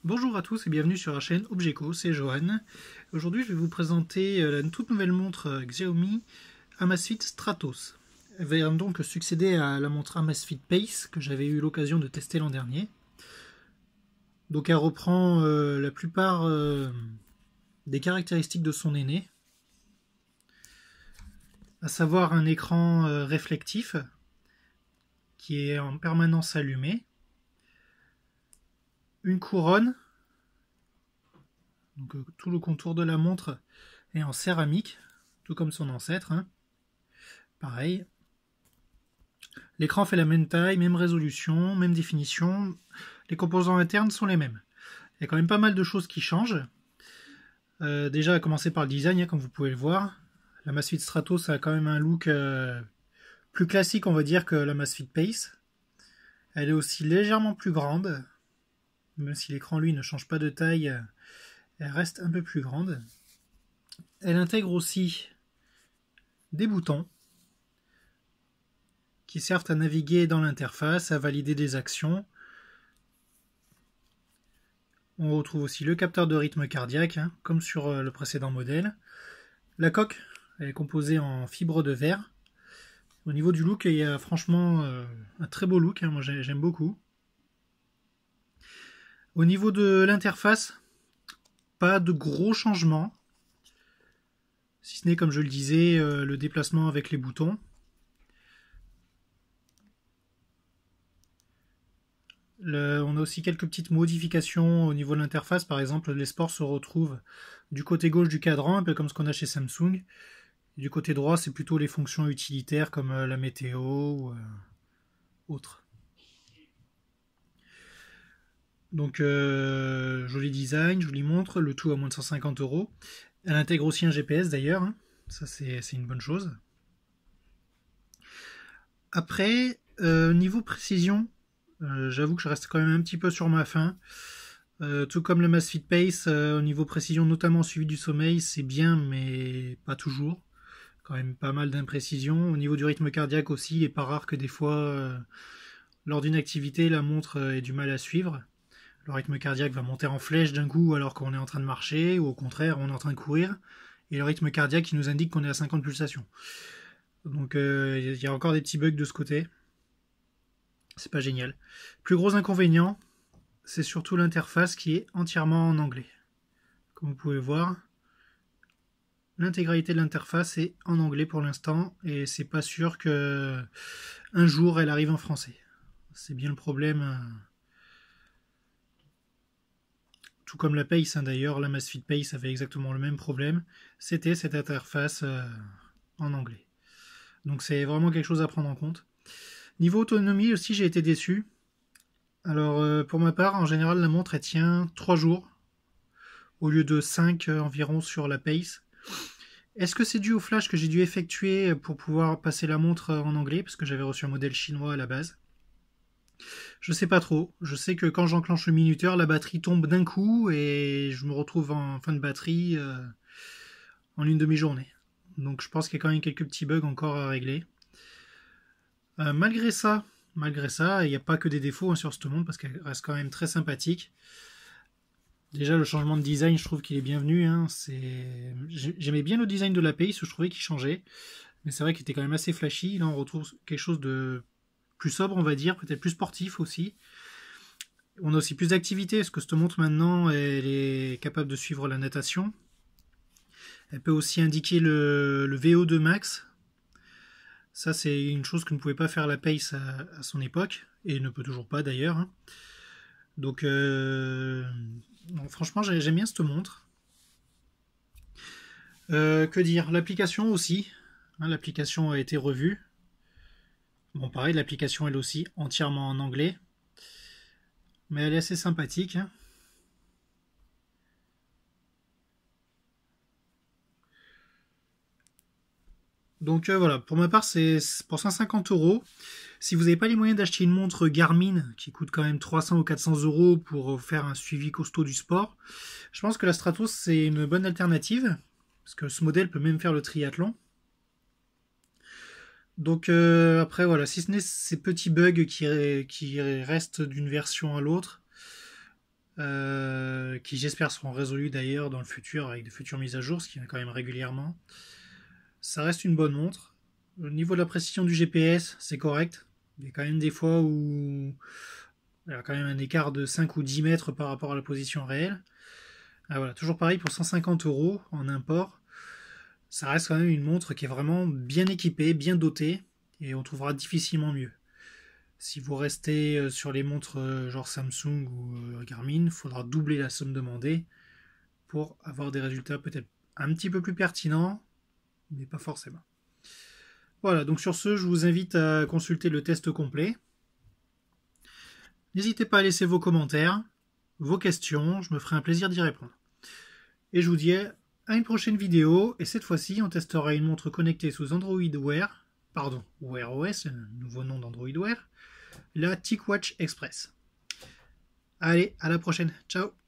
Bonjour à tous et bienvenue sur la chaîne Objeco, c'est Johan. Aujourd'hui je vais vous présenter la toute nouvelle montre Xiaomi Amazfit Stratos. Elle va donc succéder à la montre Amazfit Pace que j'avais eu l'occasion de tester l'an dernier. Donc elle reprend la plupart des caractéristiques de son aîné, à savoir un écran réflectif qui est en permanence allumé, une couronne. Donc tout le contour de la montre est en céramique, tout comme son ancêtre. Pareil. L'écran fait la même taille, même résolution, même définition. Les composants internes sont les mêmes. Il y a quand même pas mal de choses qui changent. Déjà à commencer par le design, comme vous pouvez le voir. La Amazfit Stratos a quand même un look plus classique, on va dire, que la Amazfit Pace. Elle est aussi légèrement plus grande. Même si l'écran, lui, ne change pas de taille, elle reste un peu plus grande. Elle intègre aussi des boutons qui servent à naviguer dans l'interface, à valider des actions. On retrouve aussi le capteur de rythme cardiaque, comme sur le précédent modèle. La coque elle est composée en fibre de verre. Au niveau du look, il y a franchement un très beau look, moi j'aime beaucoup. Au niveau de l'interface, pas de gros changements, si ce n'est comme je le disais, le déplacement avec les boutons. On a aussi quelques petites modifications au niveau de l'interface. Par exemple, les sports se retrouvent du côté gauche du cadran, un peu comme ce qu'on a chez Samsung. Du côté droit, c'est plutôt les fonctions utilitaires comme la météo ou autres. Donc, joli design, jolie montre, le tout à moins de 150 €. Elle intègre aussi un GPS d'ailleurs, ça c'est une bonne chose. Après, niveau précision, j'avoue que je reste quand même un petit peu sur ma faim. Tout comme le Amazfit Pace, au niveau précision, notamment suivi du sommeil, c'est bien, mais pas toujours. Quand même pas mal d'imprécisions. Au niveau du rythme cardiaque aussi, il n'est pas rare que des fois, lors d'une activité, la montre ait du mal à suivre. Le rythme cardiaque va monter en flèche d'un coup alors qu'on est en train de marcher, ou au contraire, on est en train de courir. Et le rythme cardiaque qui nous indique qu'on est à 50 pulsations. Donc il y a encore des petits bugs de ce côté. C'est pas génial. Plus gros inconvénient, c'est surtout l'interface qui est entièrement en anglais. Comme vous pouvez voir, l'intégralité de l'interface est en anglais pour l'instant et c'est pas sûr que un jour elle arrive en français. C'est bien le problème. Tout comme la Pace d'ailleurs, la Amazfit Pace avait exactement le même problème. C'était cette interface en anglais. Donc c'est vraiment quelque chose à prendre en compte. Niveau autonomie aussi, j'ai été déçu. Alors pour ma part, en général, la montre elle tient 3 jours au lieu de 5 environ sur la Pace. Est-ce que c'est dû au flash que j'ai dû effectuer pour pouvoir passer la montre en anglais, parce que j'avais reçu un modèle chinois à la base? Je sais pas trop. Je sais que quand j'enclenche le minuteur, la batterie tombe d'un coup et je me retrouve en fin de batterie en une demi-journée. Donc je pense qu'il y a quand même quelques petits bugs encore à régler. Malgré ça, il n'y a pas que des défauts sur cette montre parce qu'elle reste quand même très sympathique. Déjà, le changement de design, je trouve qu'il est bienvenu. J'aimais bien le design de la Pace, je trouvais qu'il changeait. Mais c'est vrai qu'il était quand même assez flashy. Là, on retrouve quelque chose de plus sobre, on va dire, peut-être plus sportif aussi. On a aussi plus d'activité, parce que cette montre maintenant, elle est capable de suivre la natation. Elle peut aussi indiquer le VO2 max. Ça, c'est une chose que ne pouvait pas faire la Pace à son époque, et ne peut toujours pas d'ailleurs. Donc, bon, franchement, j'aime bien cette montre. Que dire? L'application aussi. L'application a été revue. Bon, pareil, l'application elle aussi entièrement en anglais. Mais elle est assez sympathique. Donc voilà, pour ma part, c'est pour 150 €. Si vous n'avez pas les moyens d'acheter une montre Garmin qui coûte quand même 300 ou 400 € pour faire un suivi costaud du sport, je pense que la Stratos c'est une bonne alternative. Parce que ce modèle peut même faire le triathlon. Donc après voilà, si ce n'est ces petits bugs qui restent d'une version à l'autre, qui j'espère seront résolus d'ailleurs dans le futur avec de futures mises à jour, ce qui est quand même régulièrement. Ça reste une bonne montre. Au niveau de la précision du GPS, c'est correct. Il y a quand même des fois où il y a quand même un écart de 5 ou 10 mètres par rapport à la position réelle. Ah, voilà, toujours pareil pour 150 € en import. Ça reste quand même une montre qui est vraiment bien équipée, bien dotée, et on trouvera difficilement mieux. Si vous restez sur les montres genre Samsung ou Garmin, il faudra doubler la somme demandée pour avoir des résultats peut-être un petit peu plus pertinents, mais pas forcément. Voilà, donc sur ce, je vous invite à consulter le test complet. N'hésitez pas à laisser vos commentaires, vos questions, je me ferai un plaisir d'y répondre. Et je vous dis à une prochaine vidéo, et cette fois-ci, on testera une montre connectée sous Android Wear, Wear OS, un nouveau nom d'Android Wear, la TicWatch Express. Allez, à la prochaine, ciao!